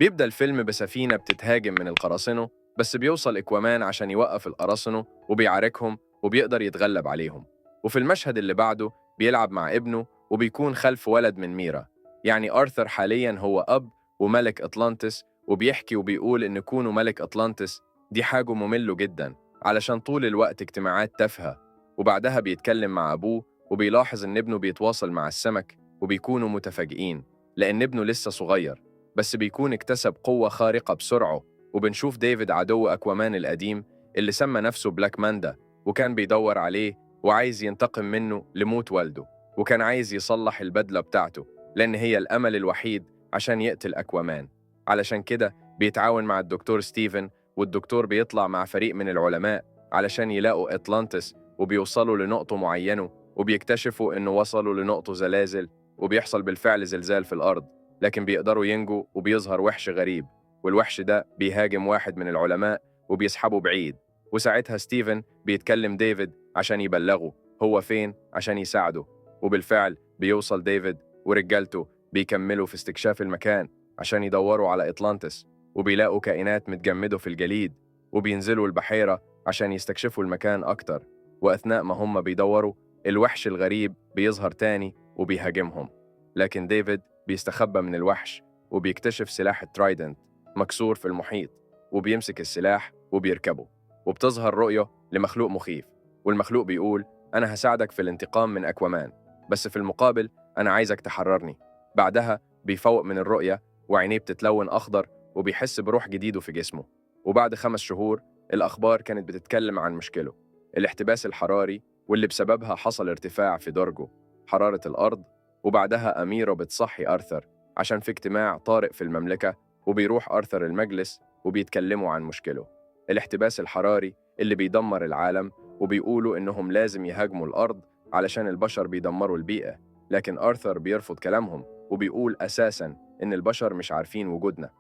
بيبدأ الفيلم بسفينة بتتهاجم من القراصنة، بس بيوصل إكوامان عشان يوقف القراصنة وبيعاركهم وبيقدر يتغلب عليهم. وفي المشهد اللي بعده بيلعب مع ابنه وبيكون خلف ولد من ميرا. يعني آرثر حالياً هو أب وملك أطلانتس، وبيحكي وبيقول إن كونه ملك أطلانتس دي حاجة ممله جداً علشان طول الوقت اجتماعات تافهة. وبعدها بيتكلم مع أبوه وبيلاحظ إن ابنه بيتواصل مع السمك، وبيكونوا متفاجئين لأن ابنه لسه صغير بس بيكون اكتسب قوة خارقة بسرعة. وبنشوف ديفيد عدو أكوامان القديم اللي سمى نفسه بلاك ماندا، وكان بيدور عليه وعايز ينتقم منه لموت والده، وكان عايز يصلح البدلة بتاعته لأن هي الأمل الوحيد عشان يقتل أكوامان. علشان كده بيتعاون مع الدكتور ستيفن، والدكتور بيطلع مع فريق من العلماء علشان يلاقوا أطلانتس، وبيوصلوا لنقطة معينة وبيكتشفوا إنه وصلوا لنقطة زلازل، وبيحصل بالفعل زلزال في الأرض، لكن بيقدروا ينجوا وبيظهر وحش غريب، والوحش ده بيهاجم واحد من العلماء وبيسحبه بعيد. وساعتها ستيفن بيتكلم ديفيد عشان يبلغه هو فين عشان يساعده. وبالفعل بيوصل ديفيد ورجالته بيكملوا في استكشاف المكان عشان يدوروا على أطلانتس، وبيلاقوا كائنات متجمدة في الجليد، وبينزلوا البحيرة عشان يستكشفوا المكان أكتر. وأثناء ما هم بيدوروا الوحش الغريب بيظهر تاني وبيهاجمهم، لكن ديفيد بيستخبى من الوحش وبيكتشف سلاح الترايدنت مكسور في المحيط، وبيمسك السلاح وبيركبه. وبتظهر رؤية لمخلوق مخيف، والمخلوق بيقول أنا هساعدك في الانتقام من أكوامان، بس في المقابل أنا عايزك تحررني. بعدها بيفوق من الرؤية وعينيه بتتلون أخضر، وبيحس بروح جديده في جسمه. وبعد 5 شهور الأخبار كانت بتتكلم عن مشكله، الاحتباس الحراري، واللي بسببها حصل ارتفاع في درجة حرارة الأرض. وبعدها أميرة بتصحي آرثر عشان في اجتماع طارئ في المملكة، وبيروح آرثر المجلس وبيتكلموا عن مشكله الاحتباس الحراري اللي بيدمر العالم، وبيقولوا إنهم لازم يهاجموا الأرض علشان البشر بيدمروا البيئة. لكن آرثر بيرفض كلامهم وبيقول أساساً إن البشر مش عارفين وجودنا،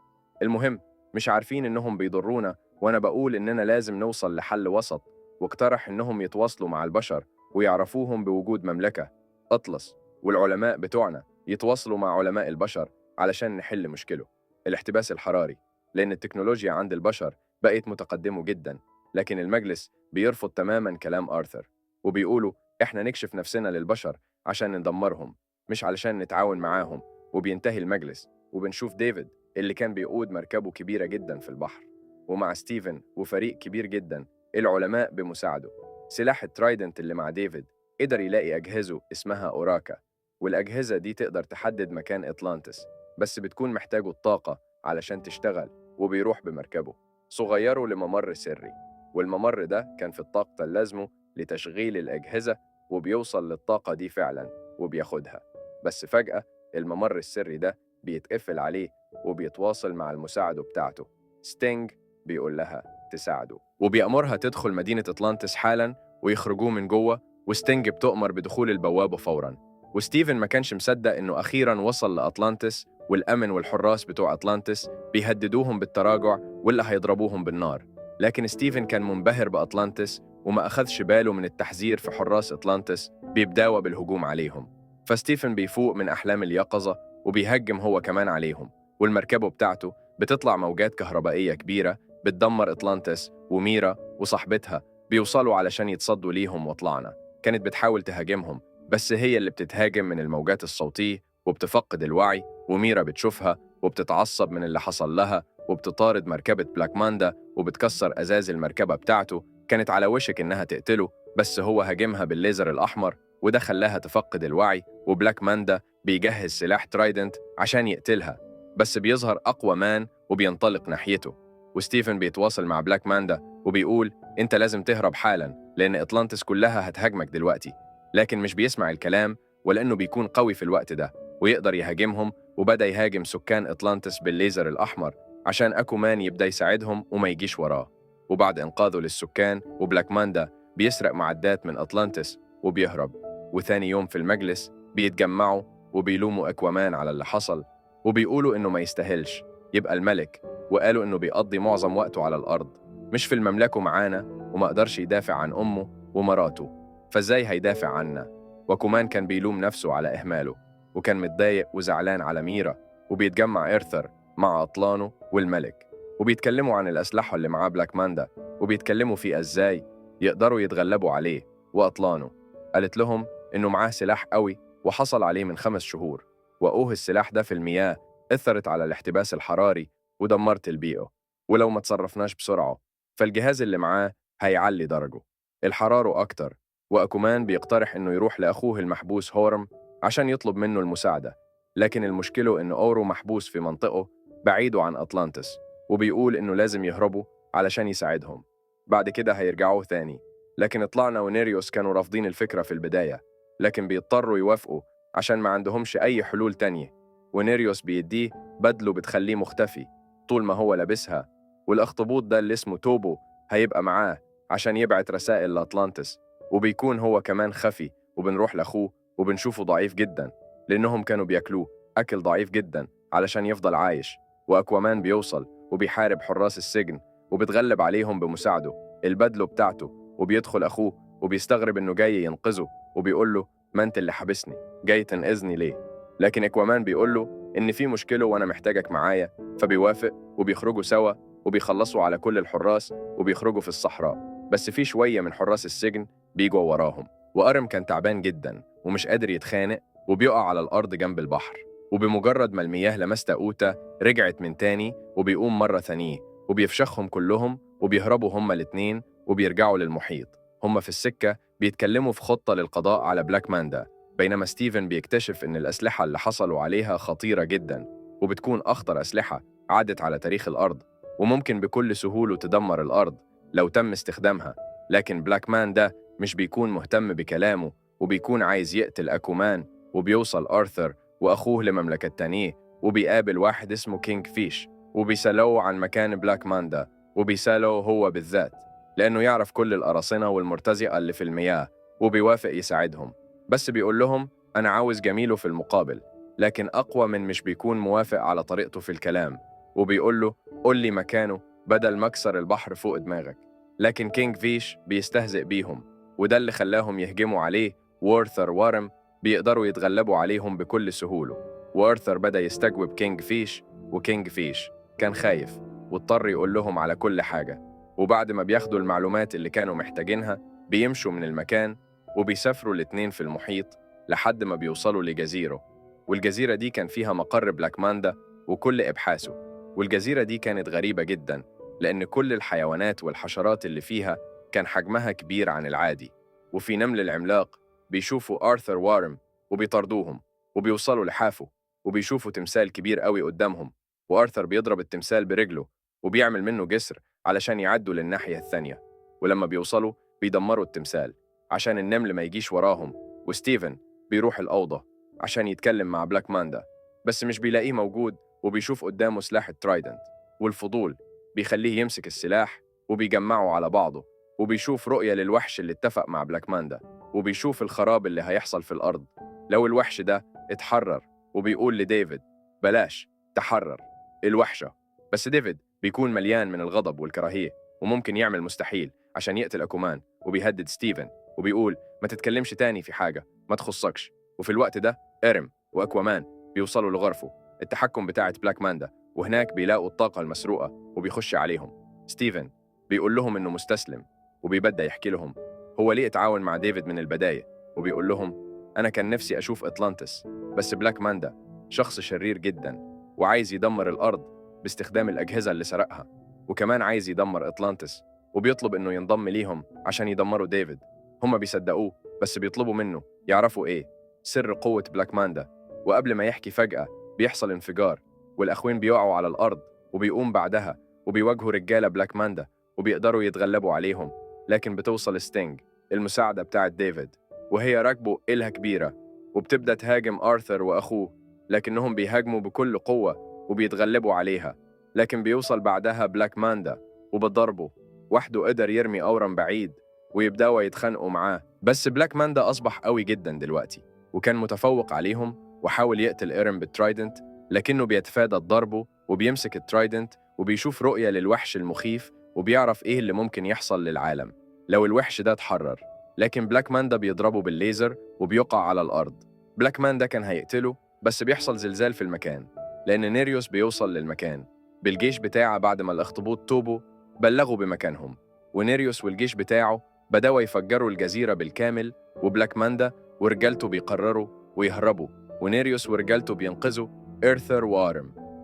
المهم مش عارفين إنهم بيضرونا، وأنا بقول إننا لازم نوصل لحل وسط. واقترح إنهم يتواصلوا مع البشر ويعرفوهم بوجود مملكة أطلس، والعلماء بتوعنا يتواصلوا مع علماء البشر علشان نحل مشكله الاحتباس الحراري، لأن التكنولوجيا عند البشر بقت متقدمة جدا. لكن المجلس بيرفض تماما كلام آرثر، وبيقولوا إحنا نكشف نفسنا للبشر عشان ندمرهم مش علشان نتعاون معاهم. وبينتهي المجلس وبنشوف ديفيد اللي كان بيقود مركبه كبيرة جدا في البحر، ومع ستيفن وفريق كبير جدا العلماء بمساعده. سلاح الترايدنت اللي مع ديفيد قدر يلاقي أجهزة اسمها أوراكا، والأجهزة دي تقدر تحدد مكان أطلانتس، بس بتكون محتاجه الطاقة علشان تشتغل. وبيروح بمركبه صغيره لممر سري، والممر ده كان في الطاقة اللازمة لتشغيل الأجهزة، وبيوصل للطاقة دي فعلا وبياخدها. بس فجأة الممر السري ده بيتقفل عليه، وبيتواصل مع المساعده بتاعته ستينج، بيقول لها تساعده وبيأمرها تدخل مدينة أطلانتس حالا ويخرجوه من جوه. وستينج بتؤمر بدخول البوابة فوراً. وستيفن ما كانش مصدق إنه أخيراً وصل لأطلانتس، والأمن والحراس بتوع أطلانتس بيهددوهم بالتراجع واللي هيضربوهم بالنار. لكن ستيفن كان منبهر بأطلانتس وما أخذش باله من التحذير في حراس أطلانتس بيبداوا بالهجوم عليهم. فستيفن بيفوق من أحلام اليقظة وبيهجم هو كمان عليهم، والمركبة بتاعته بتطلع موجات كهربائية كبيرة بتدمر أطلانتس. وميرا وصاحبتها بيوصلوا علشان يتصدوا ليهم، وطلعنا كانت بتحاول تهاجمهم بس هي اللي بتتهاجم من الموجات الصوتية وبتفقد الوعي. وميرا بتشوفها وبتتعصب من اللي حصل لها، وبتطارد مركبة بلاك ماندا وبتكسر أزاز المركبة بتاعته. كانت على وشك إنها تقتله، بس هو هاجمها بالليزر الأحمر وده خلاها تفقد الوعي. وبلاك ماندا بيجهز سلاح ترايدنت عشان يقتلها، بس بيظهر أقوى مان وبينطلق ناحيته. وستيفن بيتواصل مع بلاك ماندا وبيقول أنت لازم تهرب حالا لأن أطلانتس كلها هتهاجمك دلوقتي. لكن مش بيسمع الكلام، ولأنه بيكون قوي في الوقت ده ويقدر يهاجمهم، وبدأ يهاجم سكان أطلانتس بالليزر الأحمر عشان أكومان يبدأ يساعدهم وما يجيش وراه. وبعد إنقاذه للسكان وبلاك ماندا بيسرق معدات من أطلانتس وبيهرب. وثاني يوم في المجلس بيتجمعوا وبيلوموا أكوامان على اللي حصل، وبيقولوا إنه ما يستاهلش يبقى الملك، وقالوا إنه بيقضي معظم وقته على الأرض مش في المملكة معانا، وما قدرش يدافع عن أمه ومراته، فإزاي هيدافع عنا؟ وكمان كان بيلوم نفسه على إهماله، وكان متضايق وزعلان على ميرا. وبيتجمع إرثر مع أطلانه والملك، وبيتكلموا عن الأسلحة اللي معاه بلاك ماندا، وبيتكلموا في إزاي يقدروا يتغلبوا عليه. وأطلانه قالت لهم إنه معاه سلاح قوي وحصل عليه من 5 شهور، وقوه السلاح ده في المياه أثرت على الاحتباس الحراري ودمرت البيئة، ولو ما تصرفناش بسرعة فالجهاز اللي معاه هيعلي درجه الحرارة أكتر. وأكومان بيقترح إنه يروح لأخوه المحبوس هورم عشان يطلب منه المساعدة، لكن المشكلة إنه أورو محبوس في منطقة بعيده عن أطلانتس، وبيقول إنه لازم يهربوا علشان يساعدهم. بعد كده هيرجعوه ثاني، لكن طلعنا ونيريوس كانوا رافضين الفكرة في البداية، لكن بيضطروا يوافقوا عشان ما عندهمش أي حلول تانية. ونيريوس بيديه بدله بتخليه مختفي طول ما هو لابسها، والأخطبوط ده اللي اسمه توبو هيبقى معاه عشان يبعت رسائل لأطلانتس، وبيكون هو كمان خفي. وبنروح لأخوه وبنشوفه ضعيف جدا لأنهم كانوا بياكلوه أكل ضعيف جدا علشان يفضل عايش. وأكوامان بيوصل وبيحارب حراس السجن وبتغلب عليهم بمساعده البدله بتاعته، وبيدخل أخوه وبيستغرب إنه جاي ينقذه، وبيقول له ما أنت اللي حبسني، جاي تنقذني ليه؟ لكن أكوامان بيقول له إن في مشكلة وأنا محتاجك معايا، فبيوافق وبيخرجوا سوا وبيخلصوا على كل الحراس وبيخرجوا في الصحراء. بس في شوية من حراس السجن بيجوا وراهم، وأرم كان تعبان جدا ومش قادر يتخانق وبيقع على الأرض جنب البحر. وبمجرد ما المياه لمست أوتا رجعت من تاني وبيقوم مرة ثانية وبيفشخهم كلهم وبيهربوا هما الاتنين وبيرجعوا للمحيط. هما في السكة بيتكلموا في خطة للقضاء على بلاك ماندا، بينما ستيفن بيكتشف إن الأسلحة اللي حصلوا عليها خطيرة جدا وبتكون أخطر أسلحة عادت على تاريخ الأرض، وممكن بكل سهولة تدمر الأرض لو تم استخدامها. لكن بلاك مان ده مش بيكون مهتم بكلامه وبيكون عايز يقتل أكومان. وبيوصل آرثر وأخوه لمملكة تانية وبيقابل واحد اسمه كينج فيش وبيسألوه عن مكان بلاك مان ده، وبيسأله هو بالذات لأنه يعرف كل القراصنة والمرتزقة اللي في المياه، وبيوافق يساعدهم. بس بيقول لهم أنا عاوز جميله في المقابل، لكن أقوى من مش بيكون موافق على طريقته في الكلام، وبيقول له قول لي مكانه بدل ما أكسر البحر فوق دماغك. لكن كينج فيش بيستهزئ بيهم، وده اللي خلاهم يهجموا عليه. وآرثر وارم بيقدروا يتغلبوا عليهم بكل سهولة. وآرثر بدأ يستجوب كينج فيش، وكينج فيش كان خايف واضطر يقول لهم على كل حاجة. وبعد ما بياخدوا المعلومات اللي كانوا محتاجينها بيمشوا من المكان وبيسافروا الاتنين في المحيط لحد ما بيوصلوا لجزيرة، والجزيرة دي كان فيها مقر بلاك ماندا وكل إبحاثه. والجزيرة دي كانت غريبة جدا لأن كل الحيوانات والحشرات اللي فيها كان حجمها كبير عن العادي. وفي نمل العملاق بيشوفوا آرثر وارم وبيطردوهم، وبيوصلوا لحافه وبيشوفوا تمثال كبير قوي قدامهم، وآرثر بيضرب التمثال برجله وبيعمل منه جسر علشان يعدوا للناحية الثانية. ولما بيوصلوا بيدمروا التمثال عشان النمل ما يجيش وراهم. وستيفن بيروح الأوضة عشان يتكلم مع بلاك ماندا بس مش بيلاقيه موجود، وبيشوف قدامه سلاح الترايدنت، والفضول بيخليه يمسك السلاح وبيجمعه على بعضه، وبيشوف رؤية للوحش اللي اتفق مع بلاك ماندا، وبيشوف الخراب اللي هيحصل في الأرض لو الوحش ده اتحرر. وبيقول لديفيد بلاش تحرر الوحشة. بس ديفيد بيكون مليان من الغضب والكراهية وممكن يعمل مستحيل عشان يقتل أكومان، وبيهدد ستيفن وبيقول ما تتكلمش تاني في حاجة ما تخصكش. وفي الوقت ده إرم وأكوامان بيوصلوا لغرفه التحكم بتاعة بلاك ماندا، وهناك بيلاقوا الطاقة المسروقة وبيخش عليهم. ستيفن بيقول لهم إنه مستسلم، وبيبدأ يحكي لهم هو ليه اتعاون مع ديفيد من البداية، وبيقول لهم أنا كان نفسي أشوف أطلانتس بس بلاك ماندا شخص شرير جدا وعايز يدمر الأرض باستخدام الأجهزة اللي سرقها، وكمان عايز يدمر أطلانتس وبيطلب إنه ينضم ليهم عشان يدمروا ديفيد. هم بيصدقوه بس بيطلبوا منه يعرفوا إيه سر قوة بلاك ماندا. وقبل ما يحكي فجأة بيحصل انفجار والأخوين بيقعوا على الأرض، وبيقوم بعدها وبيواجهوا رجالة بلاك ماندا وبيقدروا يتغلبوا عليهم. لكن بتوصل ستينج المساعدة بتاعت ديفيد وهي راكبه إلها كبيرة وبتبدأ تهاجم آرثر وأخوه، لكنهم بيهاجموا بكل قوة وبيتغلبوا عليها. لكن بيوصل بعدها بلاك ماندا وبضربه وحده قدر يرمي أورم بعيد ويبدأوا يتخانقوا معاه. بس بلاك ماندا أصبح قوي جدا دلوقتي وكان متفوق عليهم وحاول يقتل إيرم بالترايدنت، لكنه بيتفادى ضربه وبيمسك الترايدنت وبيشوف رؤية للوحش المخيف وبيعرف إيه اللي ممكن يحصل للعالم لو الوحش ده اتحرر. لكن بلاك ماندا بيضربه بالليزر وبيقع على الأرض. بلاك ماندا كان هيقتله بس بيحصل زلزال في المكان لأن نيريوس بيوصل للمكان بالجيش بتاعه بعد ما الأخطبوط توبوا بلغوا بمكانهم، ونيريوس والجيش بتاعه بدأوا يفجروا الجزيرة بالكامل، وبلاك ماندا ورجالته بيقرروا ويهربوا، ونيريوس ورجالته بينقذوا إرثر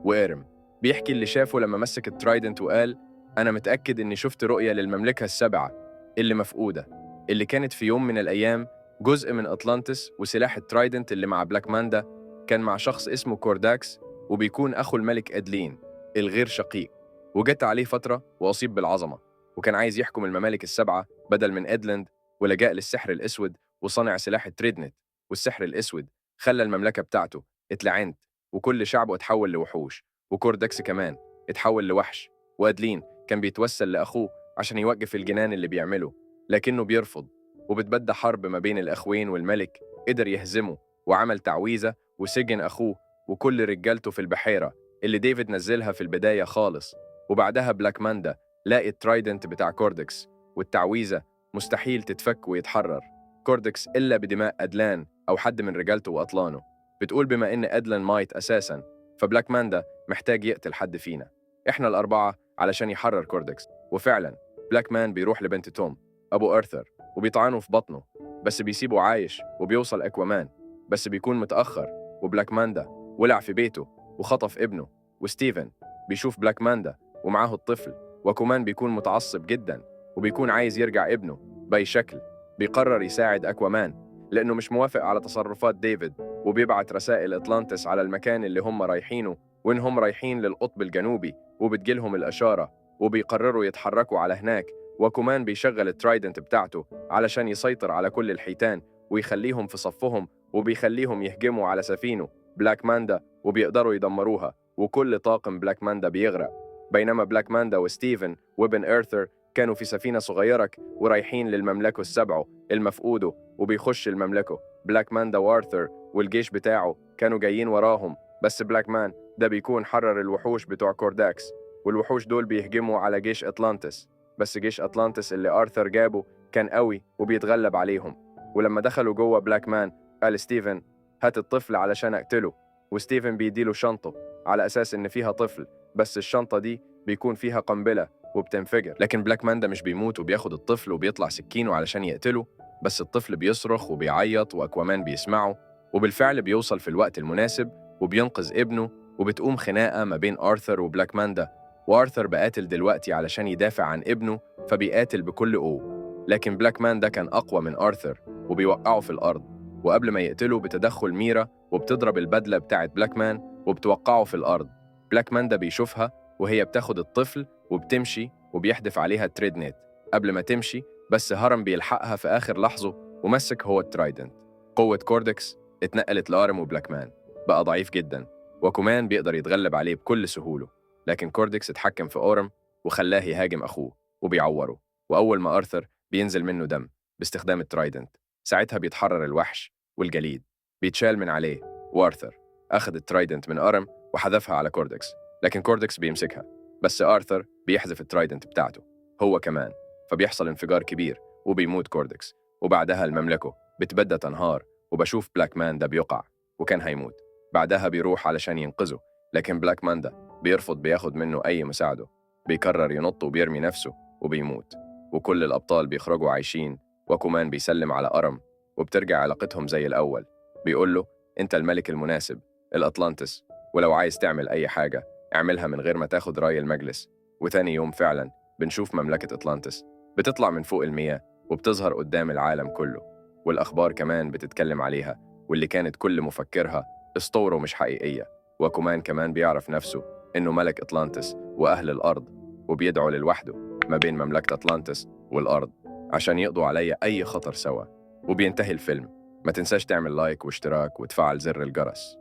وإرم بيحكي اللي شافه لما مسك الترايدنت وقال: أنا متأكد إني شفت رؤية للمملكة السبعة اللي مفقودة، اللي كانت في يوم من الأيام جزء من أطلانتس، وسلاح الترايدنت اللي مع بلاك ماندا كان مع شخص اسمه كورداكس، وبيكون أخو الملك أدلين الغير شقيق، وجت عليه فترة وأصيب بالعظمة، وكان عايز يحكم الممالك السبعة بدل من إدلند، ولجأ للسحر الأسود وصنع سلاح التريدنت، والسحر الأسود خلى المملكة بتاعته اتلعنت، وكل شعبه اتحول لوحوش، وكورداكس كمان اتحول لوحش، وأدلين كان بيتوسل لأخوه عشان يوقف الجنان اللي بيعمله، لكنه بيرفض، وبتبدأ حرب ما بين الأخوين، والملك قدر يهزمه وعمل تعويذة وسجن أخوه وكل رجالته في البحيرة اللي ديفيد نزلها في البداية خالص. وبعدها بلاك ماندا لاقي الترايدنت بتاع كوردكس، والتعويذة مستحيل تتفك ويتحرر كوردكس إلا بدماء أدلان أو حد من رجالته وأطلانه. بتقول بما إن أدلان مايت أساساً، فبلاك ماندا محتاج يقتل حد فينا إحنا الأربعة علشان يحرر كوردكس. وفعلاً بلاك مان بيروح لبنت توم أبو أرثر وبيطعنه في بطنه، بس بيسيبه عايش وبيوصل أكوامان، بس بيكون متأخر، وبلاك ماندا ولع في بيته وخطف ابنه. وستيفن بيشوف بلاك ماندا ومعاه الطفل، وكمان بيكون متعصب جدا وبيكون عايز يرجع ابنه بأي شكل. بيقرر يساعد أكوامان لأنه مش موافق على تصرفات ديفيد، وبيبعت رسائل أطلانتس على المكان اللي هم رايحينه، وإنهم رايحين للقطب الجنوبي، وبتجيلهم الإشارة وبيقرروا يتحركوا على هناك. وكمان بيشغل الترايدنت بتاعته علشان يسيطر على كل الحيتان ويخليهم في صفهم، وبيخليهم يهجموا على سفينه بلاك ماندا وبيقدروا يدمروها، وكل طاقم بلاك ماندا بيغرق. بينما بلاك ماندا وستيفن وابن إرثر كانوا في سفينة صغيرة ورايحين للمملكة السبعة المفقودة، وبيخش المملكة بلاك ماندا وآرثر والجيش بتاعه كانوا جايين وراهم، بس بلاك مان ده بيكون حرر الوحوش بتوع كورداكس، والوحوش دول بيهجموا على جيش أطلانتس، بس جيش أطلانتس اللي آرثر جابه كان قوي وبيتغلب عليهم. ولما دخلوا جوه بلاك مان قال ستيفن: هات الطفل علشان أقتله، وستيفن بيديله شنطه على أساس إن فيها طفل، بس الشنطة دي بيكون فيها قنبلة وبتنفجر. لكن بلاك ماندا مش بيموت وبياخد الطفل وبيطلع سكينه علشان يقتله، بس الطفل بيصرخ وبيعيط وأكوامان بيسمعه، وبالفعل بيوصل في الوقت المناسب وبينقذ ابنه، وبتقوم خناقة ما بين آرثر وبلاك ماندا، وآرثر بقاتل دلوقتي علشان يدافع عن ابنه فبيقاتل بكل قوة، لكن بلاك ماندا كان أقوى من آرثر وبيوقعه في الأرض، وقبل ما يقتله بتدخل ميرا وبتضرب البدلة بتاعت بلاك مان وبتوقعه في الأرض. بلاك ماندا بيشوفها وهي بتاخد الطفل وبتمشي وبيحدف عليها التريدنت قبل ما تمشي، بس هرم بيلحقها في آخر لحظة ومسك هو الترايدنت. قوة كوردكس اتنقلت لآرم، وبلاك مان بقى ضعيف جدا وكمان بيقدر يتغلب عليه بكل سهولة، لكن كوردكس اتحكم في آرم وخلاه يهاجم أخوه وبيعوره، وأول ما آرثر بينزل منه دم باستخدام الترايدنت، ساعتها بيتحرر الوحش والجليد بيتشال من عليه، وآرثر أخذ الترايدنت من آرم وحذفها على كوردكس، لكن كوردكس بيمسكها، بس آرثر بيحذف الترايدنت بتاعته هو كمان، فبيحصل انفجار كبير وبيموت كوردكس، وبعدها المملكة بتبدأ تنهار، وبشوف بلاك مان ده بيقع وكان هيموت. بعدها بيروح علشان ينقذه، لكن بلاك مان ده بيرفض بياخد منه أي مساعده، بيقرر ينط وبيرمي نفسه وبيموت، وكل الأبطال بيخرجوا عايشين، وكمان بيسلم على أرم وبترجع علاقتهم زي الأول. بيقول له: أنت الملك المناسب الأطلانتس، ولو عايز تعمل أي حاجة اعملها من غير ما تاخد رأي المجلس. وثاني يوم فعلا بنشوف مملكة أطلانتس بتطلع من فوق المياه وبتظهر قدام العالم كله، والأخبار كمان بتتكلم عليها، واللي كانت كل مفكرها اسطورة مش حقيقية. وكمان بيعرف نفسه إنه ملك أطلانتس وأهل الأرض، وبيدعو للوحده ما بين مملكة أطلانتس والأرض عشان يقضوا علي أي خطر سوا. وبينتهي الفيلم. ما تنساش تعمل لايك واشتراك وتفعل زر الجرس.